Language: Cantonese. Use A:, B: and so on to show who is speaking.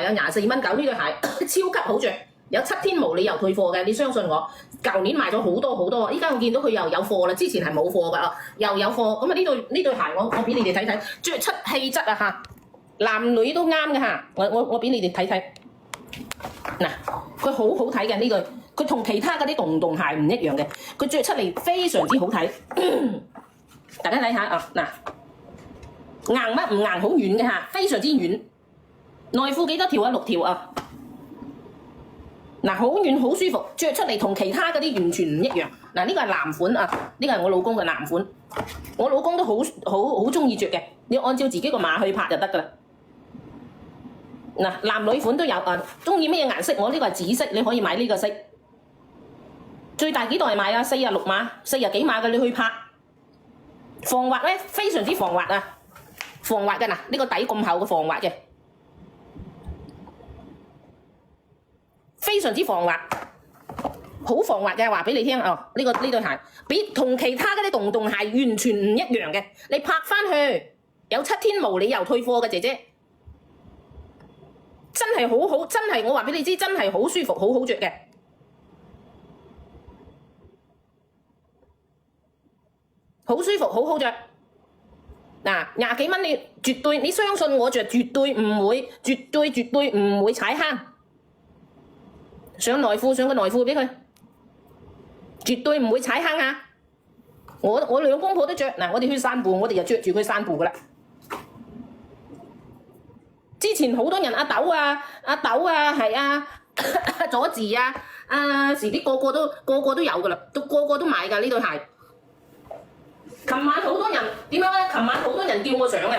A: 啊，24.9呢對鞋超級好着，有7天無理由退貨嘅，你相信我。舊年賣咗好多好多，依家我見到佢又有貨啦，之前係冇貨㗎，又有貨。咁啊呢對鞋我俾你哋睇睇，着出氣質啊嚇，男女都啱嘅嚇。我俾你哋睇睇，嗱，佢好好睇嘅呢對，佢同其他嗰啲洞洞鞋唔一樣嘅，佢着出嚟非常之好睇。大家睇下啊，嗱，硬乜唔硬，好軟嘅嚇，非常之軟。內褲幾多條啊？6條啊！嗱，好軟好舒服，着出嚟同其他嗰啲完全唔一樣。嗱，呢個係男款啊，呢個係我老公嘅男款，我老公都好中意着嘅。你按照自己個碼去拍就得噶啦。嗱，男女款都有啊，中意咩顏色？我呢個係紫色，你可以買呢個色。最大幾代買啊？46碼，40幾碼嘅你去拍。防滑咧，非常之防滑啊！防滑嘅嗱，呢個底咁厚嘅防滑嘅。非常之防滑，好防滑嘅，話俾你聽哦。呢對鞋比同其他嗰啲洞洞鞋完全唔一樣嘅。你拍翻去有7天無理由退貨嘅姐姐，真係好好，真係我話俾你知，真係好舒服，好好着嘅，好舒服，好好着。嗱，20幾蚊你絕對，你相信我着，絕對唔會，絕對唔會踩坑。上內褲，上個內褲俾佢，絕對唔會踩坑啊！我兩公婆都着，嗱，我哋去散步，我哋就着住佢散步噶啦。之前好多人阿豆啊，係啊，佐治啊，時啲個個都有噶啦，個個都買噶呢對鞋。琴晚好多人點樣咧？琴晚好多人叫我上啊！